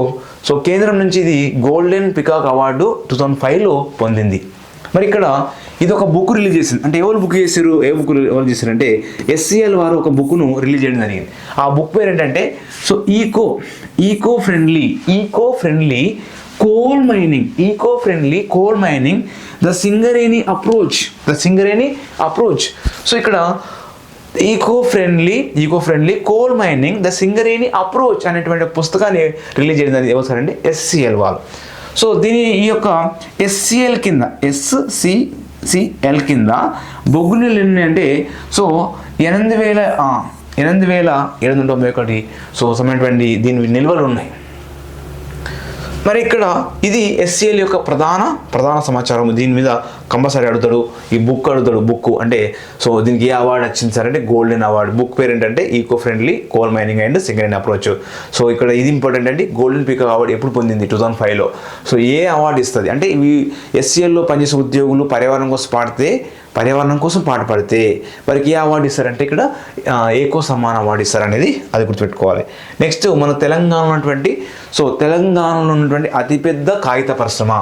కేంద్రం నుంచి ఇది గోల్డెన్ పికాక్ అవార్డు 2005లో పొందింది. మరి ఇక్కడ ఇది ఒక బుక్ రిలీజ్ చేసింది. అంటే ఎవరు ఎవరు చేశారంటే SCL వారు ఒక బుక్ను రిలీజ్ చేయడం జరిగింది. ఆ బుక్ పేరు ఏంటంటే so eco friendly coal mining the Singareni approach. So ఇక్కడ eco friendly coal mining the Singareni approach అనేటువంటి పుస్తకాన్ని రిలీజ్ చేయడం జరిగింది. ఎవరు సార్ అంటే SCL వాళ్ళు. సో ఈ యొక్క SCL కింద SCCL కింద బొగ్గు నిల్వలు ఎన్ని అంటే సో 8,791 సో సమటువంటి దీని నిల్వలు ఉన్నాయి. మరి ఇక్కడ ఇది SCL యొక్క ప్రధాన సమాచారం. దీని మీద కంపల్సరీ అడుగుతాడు ఈ బుక్ అంటే సో దీనికి ఏ అవార్డు వచ్చింది సార్ అంటే గోల్డెన్ అవార్డు. బుక్ పేరు ఏంటంటే eco friendly coal mining and Singareni approach. So ఇక్కడ ఇది ఇంపార్టెంట్ అంటే గోల్డెన్ పికాక్ అవార్డు ఎప్పుడు పొందింది 2005లో. సో ఏ అవార్డు ఇస్తుంది అంటే ఇవి SCLలో పనిచేసే ఉద్యోగులు పర్యావరణం కోసం పాటుపడితే వారికి ఏ అవార్డు ఇస్తారంటే ఇక్కడ ఏకో సమ్మాన్ అవార్డు ఇస్తారనేది అది గుర్తుపెట్టుకోవాలి. నెక్స్ట్ మన తెలంగాణలో ఉన్నటువంటి అతిపెద్ద కాగిత పరిశ్రమ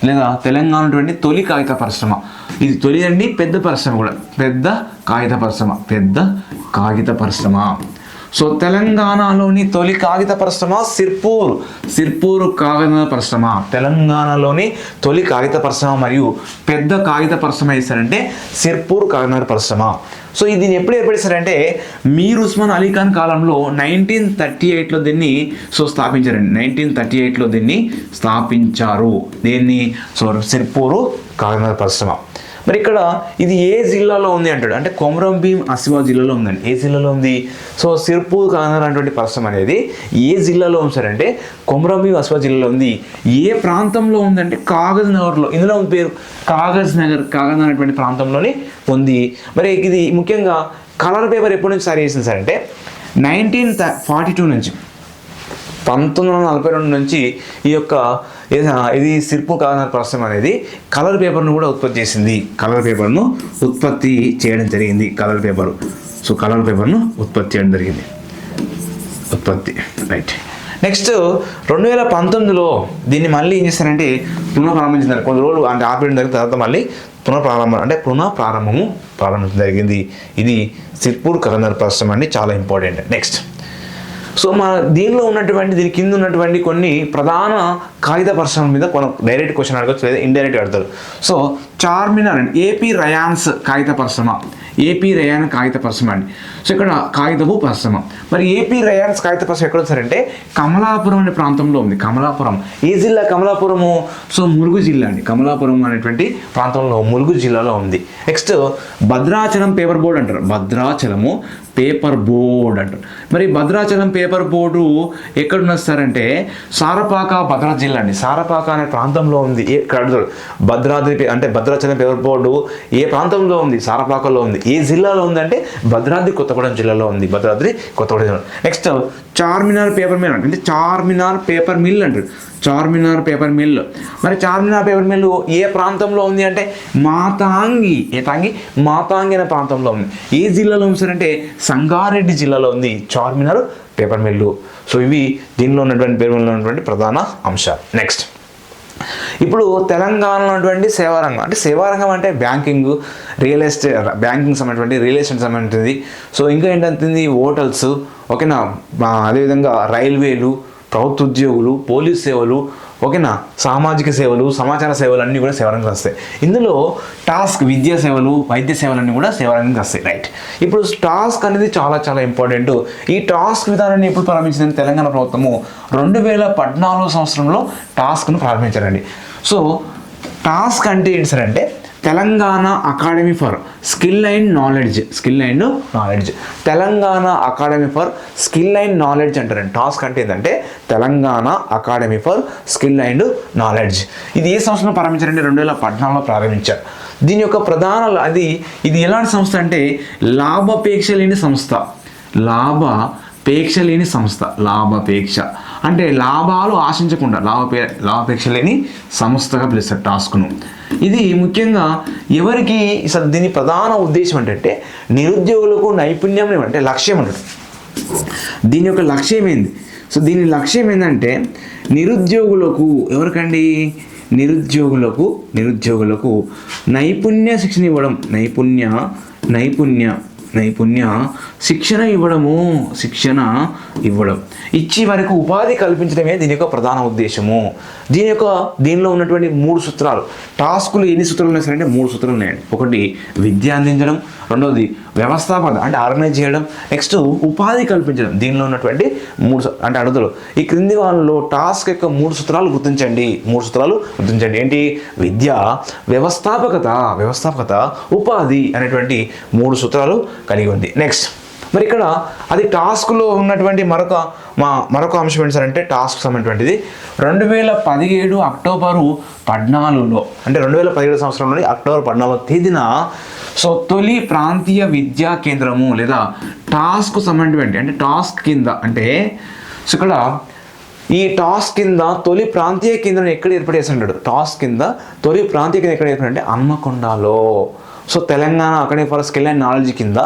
లేదా తెలంగాణ ఉన్నటువంటి తొలి కాగిత పరిశ్రమ ఇది తొలి అండి పెద్ద పరిశ్రమ కూడా పెద్ద కాగిత పరిశ్రమ. సో తెలంగాణలోని తొలి కాగిత పరిశ్రమ సిర్పూర్ కాగిత పరిశ్రమ. తెలంగాణలోని తొలి కాగిత పరిశ్రమ మరియు పెద్ద కాగిత పరిశ్రమ ఇస్తారంటే సిర్పూర్ కాగిత పరిశ్రమ. సో దీన్ని ఎప్పుడు ఏర్పడిస్తారంటే మీర్ ఉస్మాన్ అలీ ఖాన్ కాలంలో 1938లో దీన్ని స్థాపించారండి. 1938లో దీన్ని స్థాపించారు. దీన్ని సిర్పూర్ కాగిత పరిశ్రమ. మరి ఇక్కడ ఇది ఏ జిల్లాలో ఉంది అంటాడు, అంటే కొమరం భీం ఆసిఫాబాద్ జిల్లాలో ఉందండి. ఏ జిల్లాలో ఉంది? సో సిర్పూర్ కాగజ్ అనేటువంటి పరిశ్రమ అనేది ఏ జిల్లాలో ఉంది సార్ అంటే కొమరం భీం ఆసిఫాబాద్ జిల్లాలో ఉంది. ఏ ప్రాంతంలో ఉందంటే కాగజ్ నగర్లో. ఇందులో ఉంది పేరు కాగజ్ నగర్ అనేటువంటి ప్రాంతంలోని ఉంది. మరి ఇది ముఖ్యంగా కలర్ పేపర్ ఎప్పటి నుంచి స్టార్ట్ చేసింది సార్ అంటే 1942 నుంచి 1942 నుంచి ఈ యొక్క ఇది సిర్పూర్ కాగజ్ పరిశ్రమ అనేది కలర్ పేపర్ను కూడా ఉత్పత్తి చేసింది. కలర్ పేపర్ను ఉత్పత్తి చేయడం జరిగింది. కలర్ పేపర్ ఉత్పత్తి చేయడం జరిగింది. రైట్. నెక్స్ట్ 2019లో దీన్ని మళ్ళీ ఏం చేస్తారంటే పునఃప్రారంభించారు. కొన్ని రోజులు అంటే ఆపేయడం జరిగిన తర్వాత మళ్ళీ ప్రారంభించడం జరిగింది. ఇది సిర్పూర్ కాగజ్ పరిశ్రమ అండి, చాలా ఇంపార్టెంట్. నెక్స్ట్ సో దీనిలో ఉన్నటువంటి దీని కింద ఉన్నటువంటి కొన్ని ప్రధాన కాగిత పరిశ్రమల మీద కొన్ని డైరెక్ట్ క్వశ్చన్ అడగచ్చు, లేదా ఇండైరెక్ట్ అడతారు. సో చార్మినార్ అండి, ఏపీ రయాన్స్ కాగిత పరిశ్రమ అండి. సో ఇక్కడ కాగితపు పరిశ్రమ. మరి ఏపీ రయాన్స్ కాగిత పరిశ్రమ ఎక్కడ వచ్చారంటే కమలాపురం అనే ప్రాంతంలో ఉంది. కమలాపురం ఏ జిల్లా? కమలాపురము సో ములుగు జిల్లా అండి. కమలాపురం అనేటువంటి ప్రాంతంలో ములుగు జిల్లాలో ఉంది. నెక్స్ట్ భద్రాచలం పేపర్ బోర్డ్ అంటారు. భద్రాచలము పేపర్ బోర్డ్ అంటారు. మరి భద్రాచలం పేపర్ బోర్డు ఎక్కడ వస్తారంటే సారపాక భద్రాద్రి జిల్లా అండి. సారపాక అనే ప్రాంతంలో ఉంది. భద్రాద్రి అంటే భద్రాచలం పేపర్ బోర్డు ఏ ప్రాంతంలో ఉంది? సారపాకలో ఉంది. ఏ జిల్లాలో ఉందంటే భద్రాద్రి కొత్తగూడెం జిల్లాలో ఉంది. నెక్స్ట్ చార్మినార్ పేపర్ మిల్ అంటే చార్మినార్ పేపర్ మిల్ అంటారు. Charminar paper mill. మరి చార్మినార్ పేపర్ మిల్ ఏ ప్రాంతంలో ఉంది అంటే మాతాంగి అనే ప్రాంతంలో ఉంది. ఏ జిల్లాలో ఉంది సార్ అంటే సంగారెడ్డి జిల్లాలో ఉంది చార్మినార్ పేపర్ మిల్లు. సో ఇవి దీనిలో ఉన్నటువంటి పేపర్ మిల్లో ఉన్నటువంటి ప్రధాన అంశాలు. నెక్స్ట్ ఇప్పుడు తెలంగాణలో ఉన్నటువంటి సేవారంగం అంటే సేవారంగం అంటే బ్యాంకింగ్, రియల్ ఎస్టేట్, బ్యాంకింగ్ సంబంధించినటువంటి రియల్ ఎస్టేట్ సంబంధించింది. సో ఇంకా ఏంటంటుంది హోటల్స్, ఓకేనా, అదేవిధంగా రైల్వేలు, ప్రభుత్వ ఉద్యోగులు, పోలీస్ సేవలు, ఓకేనా, సామాజిక సేవలు, సమాచార సేవలు అన్నీ కూడా సేవారంగం వస్తాయి. ఇందులో టాస్క్ విద్యా సేవలు, వైద్య సేవలన్నీ కూడా సేవారంగం వస్తాయి. రైట్. ఇప్పుడు టాస్క్ అనేది చాలా చాలా ఇంపార్టెంట్. ఈ టాస్క్ విధానాన్ని ఎప్పుడు ప్రారంభించింది? తెలంగాణ ప్రభుత్వము 2014 సంవత్సరంలో టాస్క్ను ప్రారంభించారండి. సో టాస్క్ అంటే ఏంటి సార్ అంటే Telangana academy for skill and knowledge. Telangana academy for skill and knowledge అంటారండి. టాస్క్ అంటే ఏంటంటే Telangana academy for skill and knowledge. ఇది ఏ సంవత్సరంలో ప్రారంభించారంటే 2014లో ప్రారంభించారు. దీని యొక్క ప్రధాన ఇది ఎలాంటి సంస్థ అంటే లాభాపేక్ష లేని సంస్థ. లాభాపేక్ష అంటే లాభాలు ఆశించకుండా లాభాపేక్ష లేని సంస్థగా పిలుస్తారు టాస్క్ను. ఇది ముఖ్యంగా ఎవరికి దీని ప్రధాన ఉద్దేశం అంటే నిరుద్యోగులకు నైపుణ్యం అంటే లక్ష్యం అంటాడు. దీని యొక్క లక్ష్యం ఏంది? సో దీని లక్ష్యం ఏంటంటే నిరుద్యోగులకు ఎవరికండి? నిరుద్యోగులకు నైపుణ్య శిక్షణ ఇవ్వడం. నైపుణ్య శిక్షణ ఇవ్వడం ఇచ్చి వారికి ఉపాధి కల్పించడమే దీని యొక్క ప్రధాన ఉద్దేశము. దీనిలో ఉన్నటువంటి 3 సూత్రాలు. టాస్కులు ఎన్ని సూత్రాలు ఉన్నాయి సార్ అంటే 3 సూత్రాలు ఉన్నాయండి. ఒకటి విద్య అందించడం, రెండవది వ్యవస్థాపన అంటే ఆర్గనైజ్ చేయడం, నెక్స్ట్ ఉపాధి కల్పించడం. దీనిలో ఉన్నటువంటి 3 అంటే అడుగులు ఈ క్రింది వాళ్ళలో టాస్క్ యొక్క 3 సూత్రాలు గుర్తించండి. ఏంటి? విద్య, వ్యవస్థాపకత, ఉపాధి అనేటువంటి 3 సూత్రాలు కలిగి ఉంది. నెక్స్ట్ మరి ఇక్కడ అది టాస్క్లో ఉన్నటువంటి మరొక అంశం ఏంటి సార్ అంటే టాస్క్ సంబంధించినటువంటిది 2017 అక్టోబరు 14లో అంటే 2017 సంవత్సరంలోని అక్టోబర్ 14వ తేదీన సో తొలి ప్రాంతీయ విద్యా కేంద్రము లేదా టాస్క్ సంబంధించి అంటే టాస్క్ కింద అంటే సో ఇక్కడ ఈ టాస్క్ కింద తొలి ప్రాంతీయ కేంద్రం ఎక్కడ ఏర్పాటు చేశాడు? టాస్క్ కింద తొలి ప్రాంతీయ కేంద్రం ఎక్కడ ఏర్పడంటే హన్మకొండలో. So Telangana academy for skill and knowledge కింద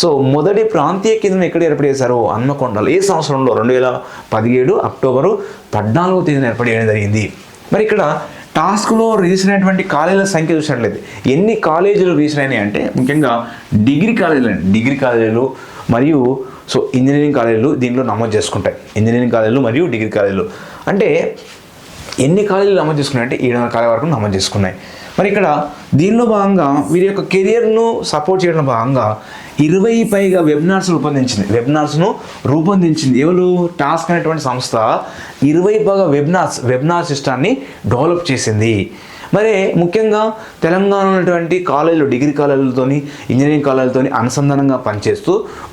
సో మొదటి ప్రాంతీయ కేంద్రం ఎక్కడ ఏర్పాటు చేశారు? హన్మకొండలో. ఏ సంవత్సరంలో? 2017 అక్టోబరు 14వ తేదీన ఏర్పాటు చేయడం జరిగింది. మరి ఇక్కడ టాస్క్లో రిజిస్టర్ అయినటువంటి కాలేజీల సంఖ్య చూసినట్లయితే ఎన్ని కాలేజీలు రిజిస్టర్ అయినాయి అంటే ముఖ్యంగా డిగ్రీ కాలేజీలు మరియు సో ఇంజనీరింగ్ కాలేజీలు దీనిలో నమోదు చేసుకుంటాయి. ఇంజనీరింగ్ కాలేజీలు మరియు డిగ్రీ కాలేజీలు అంటే ఎన్ని కాలేజీలు నమోదు చేసుకున్నాయి అంటే 700 కాలేజీల వరకు నమోదు చేసుకున్నాయి. మరి ఇక్కడ దీనిలో భాగంగా వీరి యొక్క కెరియర్ను సపోర్ట్ చేయడం భాగంగా 20 పైగా వెబినార్స్ను రూపొందించింది. ఎవరు? టాస్క్ అనేటువంటి సంస్థ 20 పైగా వెబినార్ సిస్టాన్ని డెవలప్ చేసింది. మరి ముఖ్యంగా తెలంగాణ ఉన్నటువంటి కాలేజీలు, డిగ్రీ కాలేజీలతోని, ఇంజనీరింగ్ కాలేజీలతోని అనుసంధానంగా పనిచేస్తూ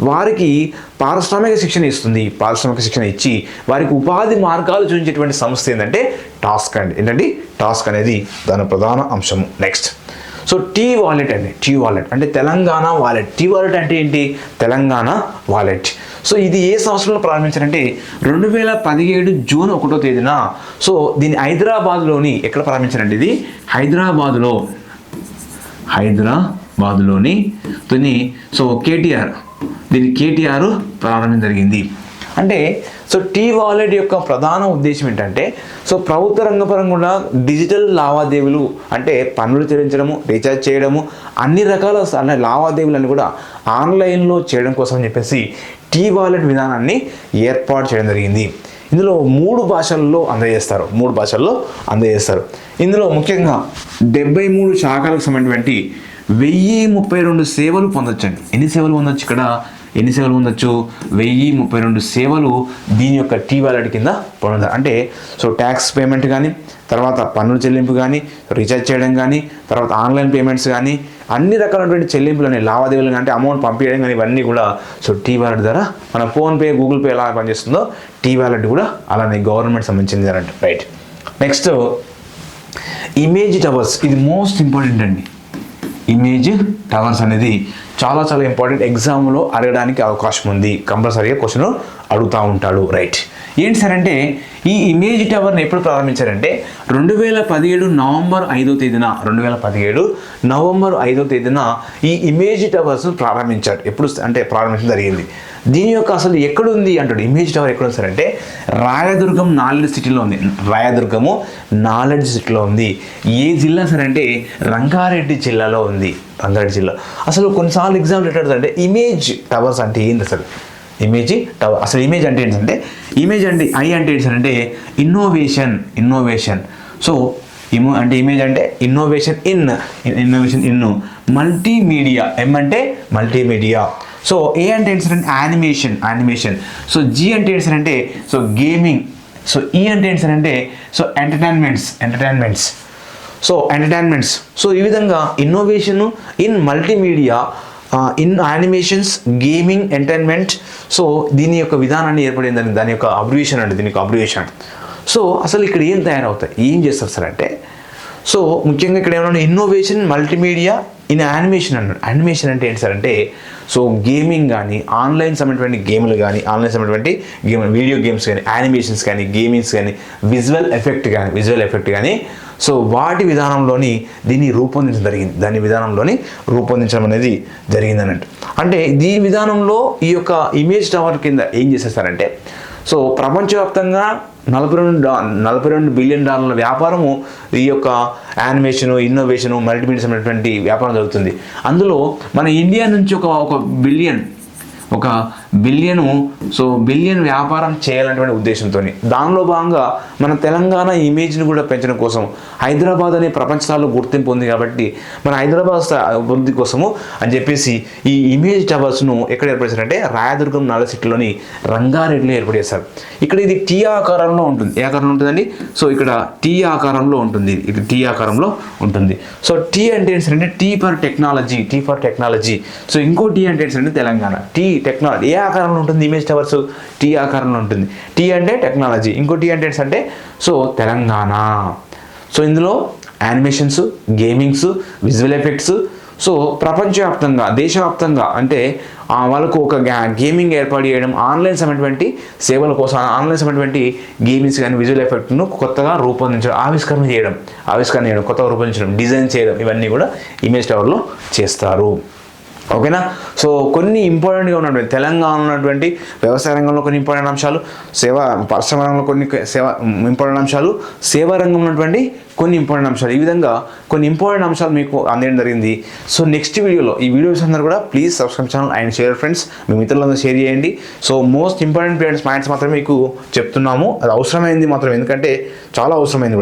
వారికి పారిశ్రామిక శిక్షణ ఇస్తుంది. పారిశ్రామిక శిక్షణ ఇచ్చి వారికి ఉపాధి మార్గాలు చూపించేటువంటి సంస్థ ఏంటంటే టాస్క్ అండి. ఏంటంటే టాస్క్ అనేది దాని ప్రధాన అంశము. నెక్స్ట్ సో టీ వాలెట్ అండి. టీ వాలెట్ అంటే తెలంగాణ వాలెట్. టీ వాలెట్ అంటే ఏంటి? తెలంగాణ వాలెట్. సో ఇది ఏ సంవత్సరంలో ప్రారంభించారంటే 2017 జూన్ 1వ తేదీన. సో దీన్ని హైదరాబాద్లోని ఎక్కడ ప్రారంభించారంటే ఇది హైదరాబాద్లోని దీన్ని సో దీన్ని కేటీఆర్ ప్రారంభించడం జరిగింది. అంటే సో టీ వాలెట్ యొక్క ప్రధాన ఉద్దేశం ఏంటంటే సో ప్రభుత్వ రంగపరంగా కూడా డిజిటల్ లావాదేవీలు అంటే పన్నులు చెల్లించడము, రీఛార్జ్ చేయడము, అన్ని రకాల లావాదేవీలను కూడా ఆన్లైన్లో చేయడం కోసం అని చెప్పేసి టీ వాలెట్ విధానాన్ని ఏర్పాటు చేయడం జరిగింది. ఇందులో 3 భాషల్లో అందజేస్తారు. ఇందులో ముఖ్యంగా 73 శాఖలకు సంబంధించినటువంటి 1032 సేవలు పొందొచ్చండి. ఎన్ని సేవలు పొందొచ్చు? 1032 సేవలు దీని యొక్క టీ వాలెట్ కింద పొందారు. అంటే సో ట్యాక్స్ పేమెంట్ కానీ, తర్వాత పన్నుల చెల్లింపు కానీ, రీఛార్జ్ చేయడం కానీ, తర్వాత ఆన్లైన్ పేమెంట్స్ కానీ, అన్ని రకాలైనటువంటి చెల్లింపులని, లావాదేవీలు అంటే అమౌంట్ పంపించడం కానీ ఇవన్నీ కూడా సో టీ వాలెట్ ద్వారా మన ఫోన్పే, గూగుల్ పే ఎలా పనిచేస్తుందో టీ వాలెట్ కూడా అలానే గవర్నమెంట్ సంబంధించింది అంటే రైట్. Next image towers. ఇది మోస్ట్ ఇంపార్టెంట్ అండి. ఇమేజ్ టవర్స్ అనేది చాలా ఇంపార్టెంట్. ఎగ్జామ్లో అడగడానికి అవకాశం ఉంది. కంపల్సరీగా క్వశ్చన్ అడుగుతూ ఉంటాడు. రైట్. ఏంటి సార్ అంటే ఈ ఇమేజ్ టవర్ని ఎప్పుడు ప్రారంభించారంటే 2017 నవంబర్ 5వ తేదీన ఈ ఇమేజ్ టవర్స్ ప్రారంభించారు. ఎప్పుడు అంటే ప్రారంభించడం జరిగింది. దీని యొక్క అసలు ఎక్కడుంది అంటాడు. ఇమేజ్ టవర్ ఎక్కడ ఉంది సార్ అంటే రాయదుర్గం నాలెడ్జ్ సిటీలో ఉంది. ఏ జిల్లా సార్ అంటే రంగారెడ్డి జిల్లాలో ఉంది. అసలు కొన్నిసార్లు ఎగ్జామ్ ఎట్లా అంటే ఇమేజ్ టవర్స్ అంటే ఏంటి అసలు? ఇమేజ్ టవర్ అసలు ఇమేజ్ అంటే ఏంటంటే ఇమేజ్ అంటే ఐ అంటే ఏంటి సార్ అంటే ఇన్నోవేషన్. సో అంటే ఇమేజ్ అంటే ఇన్నోవేషన్ ఇన్ మల్టీమీడియా. ఎం అంటే మల్టీమీడియా. సో ఏ అంటే ఏంటి సార్ అంటే యానిమేషన్. సో జీ అంటే ఏంటి సార్ అంటే సో గేమింగ్. సో ఈ అంటే ఏంటి సార్ అంటే సో ఎంటర్టైన్మెంట్స్. సో ఈ విధంగా innovation in multimedia, in animations, gaming, entertainment. So దీని యొక్క విధానాన్ని ఏర్పడిందని దాని యొక్క అబ్రివేషన్. సో అసలు ఇక్కడ ఏం తయారవుతాయి, ఏం చేస్తారు సార్ అంటే సో ముఖ్యంగా ఇక్కడ ఏమన్నా ఇన్నోవేషన్ మల్టీమీడియా ఇన్ యానిమేషన్ అన్నాడు. యానిమేషన్ అంటే ఏంటి సార్ అంటే సో గేమింగ్ కానీ, ఆన్లైన్ సంబంధించినటువంటి గేమ్లు కానీ, ఆన్లైన్ సంబంధించినటువంటి వీడియో గేమ్స్ కానీ, యానిమేషన్స్ కానీ, గేమింగ్స్ కానీ, విజువల్ ఎఫెక్ట్ కానీ సో వాటి విధానంలోని దీన్ని రూపొందించడం అనేది జరిగింది అన్నట్టు. అంటే దీని విధానంలో ఈ యొక్క ఇమేజ్ టవర్ కింద ఏం చేసేస్తారంటే సో ప్రపంచవ్యాప్తంగా $42 బిలియన్ వ్యాపారము ఈ యొక్క యానిమేషను, ఇన్నోవేషను, మల్టీమీడియా అనేటువంటి వ్యాపారం జరుగుతుంది. అందులో మన ఇండియా నుంచి ఒక బిలియన్ వ్యాపారం చేయాలనేటువంటి ఉద్దేశంతో దానిలో భాగంగా మన తెలంగాణ ఇమేజ్ని కూడా పెంచడం కోసం హైదరాబాద్ అనే ప్రపంచ స్థాయిలో గుర్తింపు ఉంది కాబట్టి మన హైదరాబాద్ అభివృద్ధి కోసము అని చెప్పేసి ఈ ఇమేజ్ టవర్స్ను ఎక్కడ ఏర్పడేశారంటే రాయదుర్గం నాలెడ్జ్ సిటీలోని రంగారెడ్డిలో ఏర్పడేశారు. ఇక్కడ ఇది టీ ఆకారంలో ఉంటుంది. ఏ ఆకారంలో ఉంటుందండి? సో ఇక్కడ టీ ఆకారంలో ఉంటుంది. సో టీ అంటే ఏంటంటే టీ ఫర్ టెక్నాలజీ. సో ఇంకో టీ అంటే ఏంటంటే తెలంగాణ. టీ టెక్నాలజీ ఏ ఆకారంలో ఉంటుంది? ఇమేజ్ టవర్స్ టీ ఆకారంలో ఉంటుంది. టీ అంటే టెక్నాలజీ, ఇంకో టీ అంటే ఏంటంటే సో తెలంగాణ. సో ఇందులో animations, gamings, visual effects. So ప్రపంచవ్యాప్తంగా, దేశవ్యాప్తంగా అంటే వాళ్ళకు ఒక గేమింగ్ ఏర్పాటు చేయడం, ఆన్లైన్ సంబంధించినటువంటి సేవల కోసం ఆన్లైన్ సంబంధించినటువంటి గేమింగ్స్ కానీ, విజువల్ ఎఫెక్ట్ను కొత్తగా రూపొందించడం, ఆవిష్కరణ చేయడం, కొత్తగా రూపొందించడం, డిజైన్ చేయడం, ఇవన్నీ కూడా ఇమేజ్ టవర్లో చేస్తారు. ఓకేనా? సో కొన్ని ఇంపార్టెంట్గా ఉన్నటువంటి తెలంగాణలో ఉన్నటువంటి వ్యవసాయ రంగంలో కొన్ని ఇంపార్టెంట్ అంశాలు, పరిశ్రమ రంగంలో కొన్ని ఇంపార్టెంట్ అంశాలు, సేవా రంగంలో ఉన్నటువంటి కొన్ని ఇంపార్టెంట్ అంశాలు, ఈ విధంగా కొన్ని ఇంపార్టెంట్ అంశాలు మీకు అందేయడం జరిగింది. సో నెక్స్ట్ వీడియోలో ఈ వీడియోస్ అందరూ కూడా please subscribe channel and share friends, మీ మిత్రులందరూ షేర్ చేయండి. సో మోస్ట్ ఇంపార్టెంట్ పాయింట్స్ మాత్రమే మీకు చెప్తున్నాము. అది అవసరమైంది మాత్రం, ఎందుకంటే చాలా అవసరమైంది.